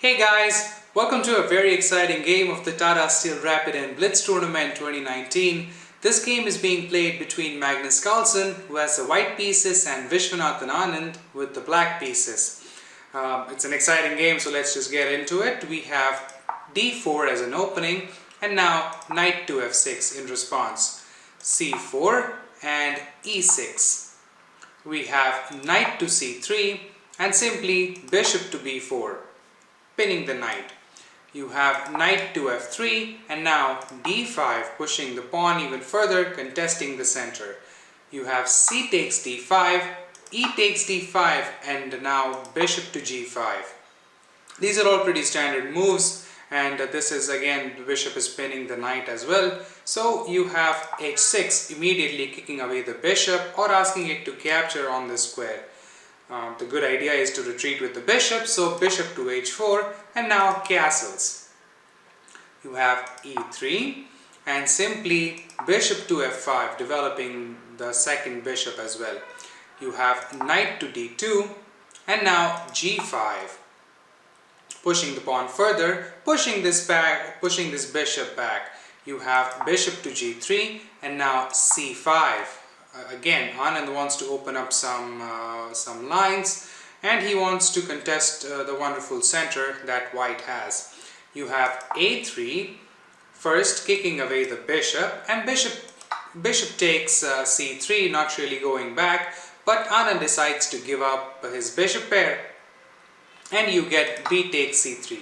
Hey guys, welcome to a very exciting game of the Tata Steel Rapid and Blitz Tournament 2019. This game is being played between Magnus Carlsen, who has the white pieces, and Viswanathan Anand with the black pieces. It's an exciting game, so let's just get into it. We have d4 as an opening, and now knight to f6 in response. c4 and e6. We have knight to c3 and simply bishop to b4. Pinning the knight. You have knight to f3 and now d5, pushing the pawn even further, contesting the center. You have c takes d5, e takes d5, and now bishop to g5. These are all pretty standard moves, and this is again the bishop is pinning the knight as well. So you have h6, immediately kicking away the bishop or asking it to capture on the square. The good idea is to retreat with the bishop, so bishop to h4 and now castles. You have e3 and simply bishop to f5, developing the second bishop as well. You have knight to d2 and now g5, pushing the pawn further, pushing this bishop back. You have bishop to g3 and now c5. Again, Anand wants to open up some lines, and he wants to contest the wonderful center that white has. You have a3, first kicking away the bishop, and bishop takes c3, not really going back, but Anand decides to give up his bishop pair, and you get b takes c3,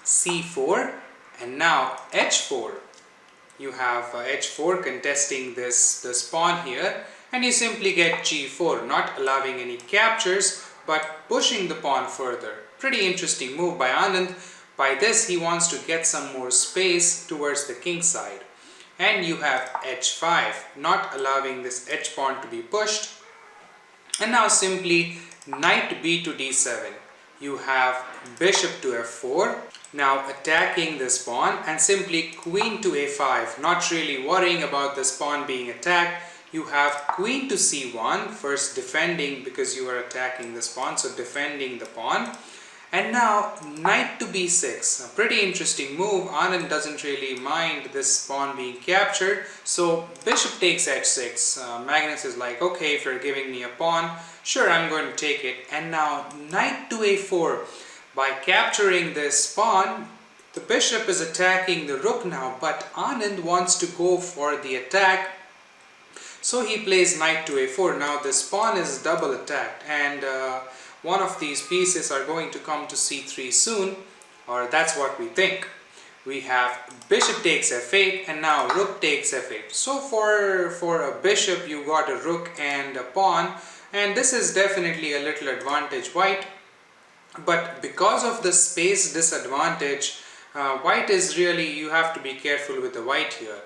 c4, and now h4. You have h4 contesting this pawn here, and you simply get g4, not allowing any captures but pushing the pawn further. Pretty interesting move by Anand. By this he wants to get some more space towards the king side. And you have h5, not allowing this h pawn to be pushed. And now simply knight b to d7. You have bishop to f4, now attacking this pawn, and simply queen to a5, not really worrying about this pawn being attacked. You have queen to c1, first defending because you are attacking this pawn, so defending the pawn. And now knight to b6, a pretty interesting move. Anand doesn't really mind this pawn being captured, so bishop takes h6. Magnus is like, okay, if you're giving me a pawn, sure, I'm going to take it. And now knight to a4. By capturing this pawn, the bishop is attacking the rook now, but Anand wants to go for the attack, so he plays knight to a4. Now this pawn is double attacked, and one of these pieces are going to come to c3 soon, or that's what we think. We have bishop takes f8 and now rook takes f8. So for a bishop you got a rook and a pawn, and this is definitely a little advantage white. But because of the space disadvantage, white is really, you have to be careful with the white here.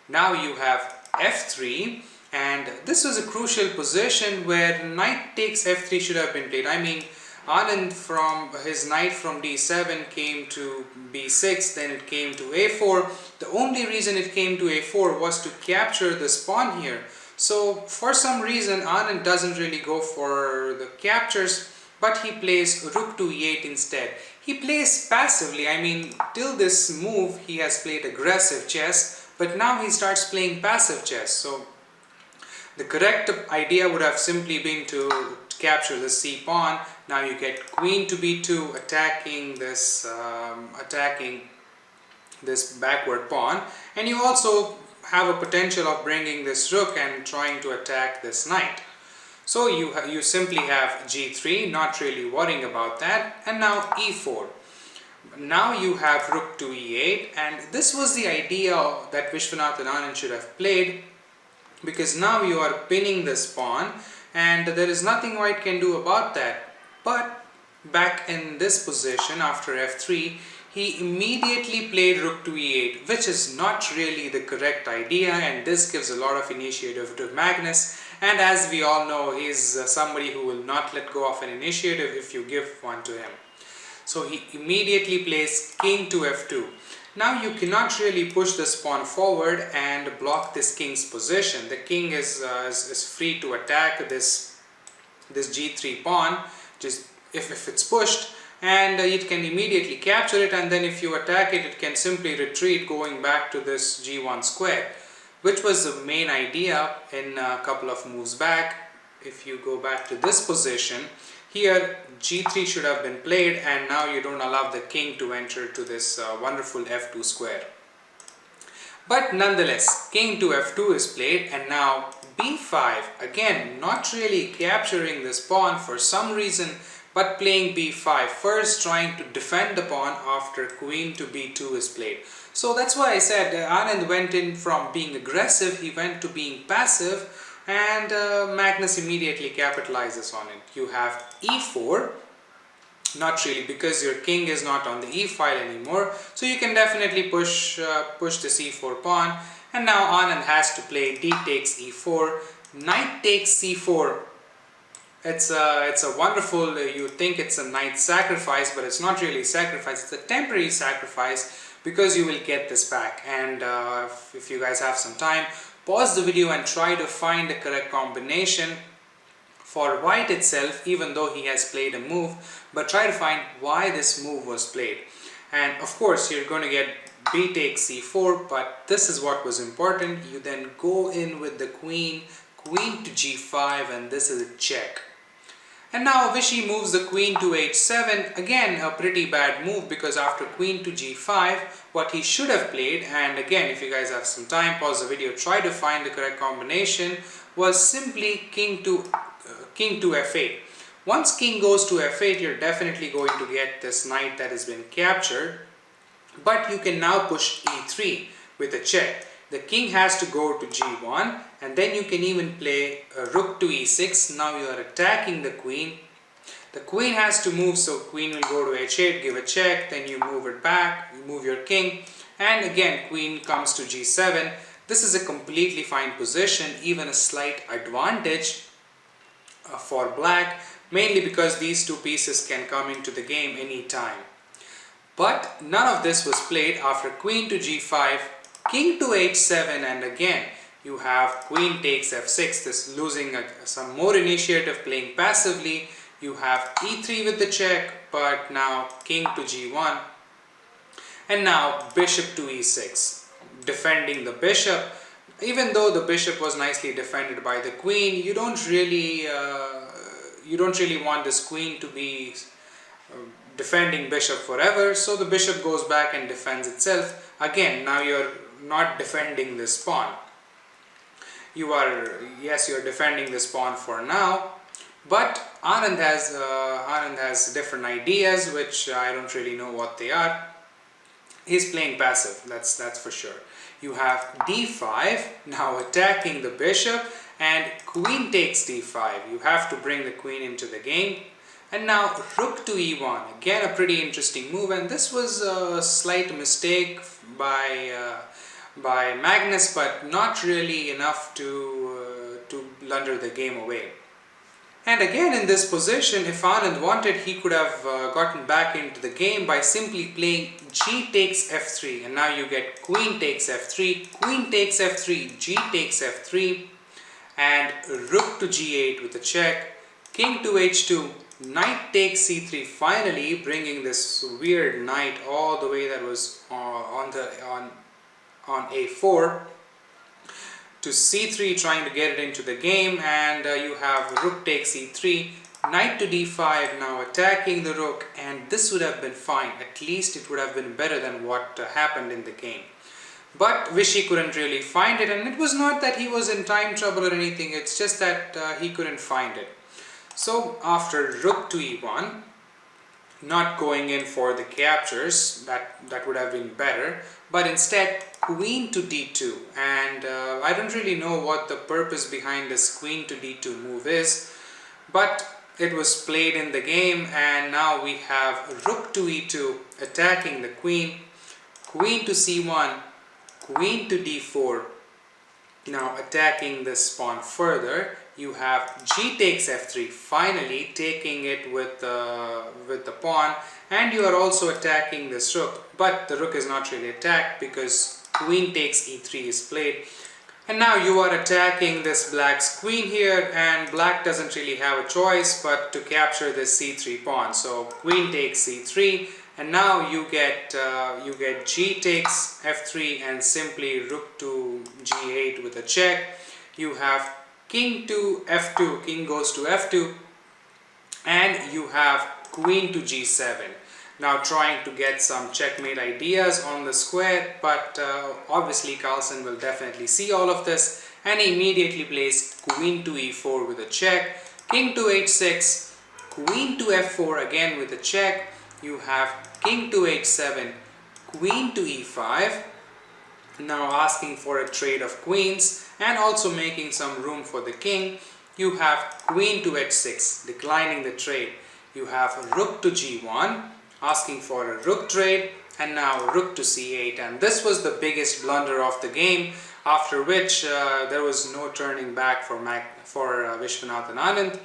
Now you have f3, and this was a crucial position where knight takes f3 should have been played. I mean, Anand from his knight from d7 came to b6, then it came to a4. The only reason it came to a4 was to capture this pawn here. So for some reason Anand doesn't really go for the captures, but he plays rook to e8 instead. He plays passively. I mean, till this move he has played aggressive chess, but now he starts playing passive chess. So the correct idea would have simply been to capture the c pawn. Now you get queen to b2, attacking this backward pawn, and you also have a potential of bringing this rook and trying to attack this knight. So you simply have g3, not really worrying about that, and now e4. Now you have rook to e8, and this was the idea that Viswanathan Anand should have played, because now you are pinning this pawn and there is nothing white can do about that. But back in this position after f3, he immediately played rook to e8, which is not really the correct idea, and this gives a lot of initiative to Magnus. And as we all know, he is somebody who will not let go of an initiative if you give one to him. So he immediately plays king to f2. Now you cannot really push this pawn forward and block this king's position. The king is free to attack this g3 pawn, just if it's pushed, and it can immediately capture it, and then if you attack it, it can simply retreat going back to this g1 square, which was the main idea in a couple of moves back. If you go back to this position, here g3 should have been played, and now you don't allow the king to enter to this wonderful f2 square. But nonetheless, king to f2 is played, and now b5, again not really capturing this pawn for some reason, but playing b5 first, trying to defend the pawn after queen to b2 is played. So that's why I said Anand went in from being aggressive, he went to being passive, and Magnus immediately capitalizes on it. You have e4, not really, because your king is not on the e file anymore, so you can definitely push the c4 pawn, and now Anand has to play d takes e4, knight takes c4. It's a wonderful, you think it's a knight sacrifice, but it's not really a sacrifice, it's a temporary sacrifice, because you will get this back. And if you guys have some time, pause the video and try to find the correct combination for white itself, even though he has played a move, but try to find why this move was played. And of course you're going to get b takes c4, but this is what was important. You then go in with the queen to g5, and this is a check. And now Vishy moves the queen to h7, again a pretty bad move, because after queen to g5, what he should have played, and again if you guys have some time, pause the video, try to find the correct combination, was simply king to f8. Once king goes to f8, you're definitely going to get this knight that has been captured, but you can now push e3 with a check. The king has to go to g1, and then you can even play a rook to e6. Now you are attacking the queen. The queen has to move, so queen will go to h8, give a check, then you move it back, you move your king, and again queen comes to g7. This is a completely fine position, even a slight advantage for black, mainly because these two pieces can come into the game anytime. But none of this was played. After queen to g5, king to h7, and again you have queen takes f6, this losing some more initiative, playing passively. You have e3 with the check, but now king to g1, and now bishop to e6, defending the bishop. Even though the bishop was nicely defended by the queen, you don't really want this queen to be defending bishop forever, so the bishop goes back and defends itself. Again, now you're not defending this pawn. You're defending this pawn for now, but Anand has different ideas, which I don't really know what they are. He's playing passive, that's for sure. You have d5, now attacking the bishop, and queen takes d5. You have to bring the queen into the game. And now rook to e1, again a pretty interesting move, and this was a slight mistake by Magnus, but not really enough to blunder the game away. And again in this position, if Anand wanted, he could have gotten back into the game by simply playing g takes f3, and now you get queen takes f3, queen takes f3, g takes f3, and rook to g8 with a check, king to h2, knight takes c3, finally bringing this weird knight all the way that was on a4 to c3, trying to get it into the game, and you have rook takes e3, knight to d5, now attacking the rook, and this would have been fine. At least it would have been better than what happened in the game. But Vishy couldn't really find it, and it was not that he was in time trouble or anything, it's just that he couldn't find it. So after rook to e1, not going in for the captures, that would have been better, but instead queen to d2, and I don't really know what the purpose behind this queen to d2 move is, but it was played in the game, and now we have rook to e2 attacking the queen, queen to c1, queen to d4, now attacking this pawn further. You have g takes f3, finally taking it with the pawn, and you are also attacking this rook, but the rook is not really attacked because queen takes e3 is played. And now you are attacking this black's queen here, and black doesn't really have a choice but to capture this c3 pawn. So queen takes c3, and now you get g takes f3 and simply rook to g8 with a check. You have king to f2, king goes to f2, and you have queen to g7. Now trying to get some checkmate ideas on the square, but obviously Carlsen will definitely see all of this and immediately plays queen to e4 with a check, king to h6, queen to f4 again with a check. You have king to h7, queen to e5, now asking for a trade of queens and also making some room for the king. You have queen to h6, declining the trade. You have rook to g1, asking for a rook trade, and now rook to c8, and this was the biggest blunder of the game, after which there was no turning back for Viswanathan Anand,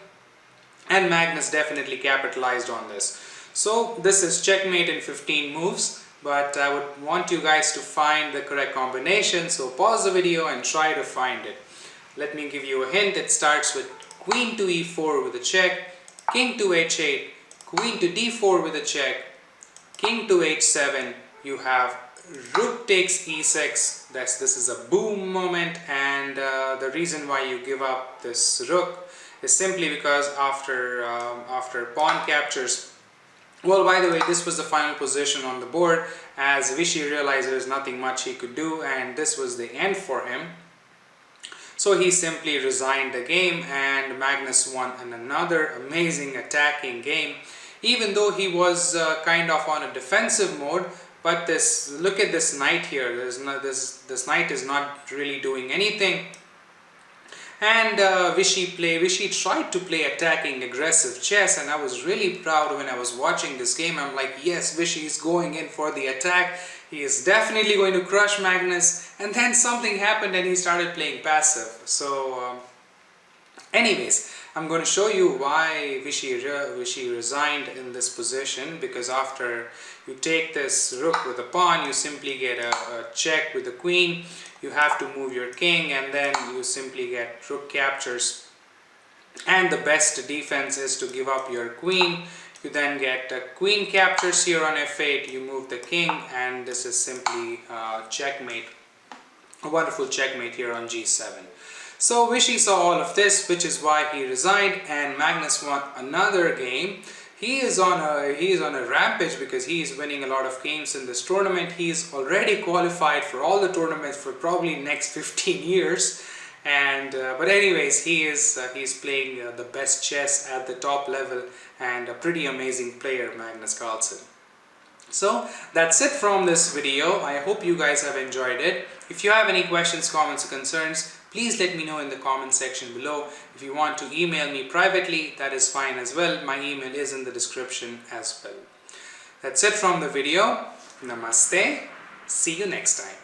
and Magnus definitely capitalized on this. So this is checkmate in 15 moves, but I would want you guys to find the correct combination, so pause the video and try to find it. Let me give you a hint. It starts with queen to e4 with a check, king to h8, queen to d4 with a check, king to h7, you have rook takes e6, this is a boom moment, and the reason why you give up this rook is simply because after pawn captures, well, by the way, this was the final position on the board, as Vishy realized there is nothing much he could do and this was the end for him. So he simply resigned the game, and Magnus won another amazing attacking game, even though he was kind of on a defensive mode. But look at this knight here. This knight is not really doing anything. And Vishy tried to play attacking aggressive chess, and I was really proud when I was watching this game. I'm like, yes, Vishy is going in for the attack. He is definitely going to crush Magnus. And then something happened and he started playing passive. So anyways, I'm going to show you why Vishy resigned in this position, because after you take this rook with a pawn, you simply get a check with the queen. You have to move your king, and then you simply get rook captures. And the best defense is to give up your queen. You then get queen captures here on f8, you move the king, and this is simply checkmate. A wonderful checkmate here on g7. So Vishy saw all of this, which is why he resigned, and Magnus won another game. He is on a rampage because he is winning a lot of games in this tournament. He is already qualified for all the tournaments for probably next 15 years. And but anyways, he's playing the best chess at the top level, and a pretty amazing player, Magnus Carlsen. So that's it from this video. I hope you guys have enjoyed it. If you have any questions, comments or concerns, please let me know in the comment section below. If you want to email me privately, that is fine as well. My email is in the description as well. That's it from the video. Namaste. See you next time.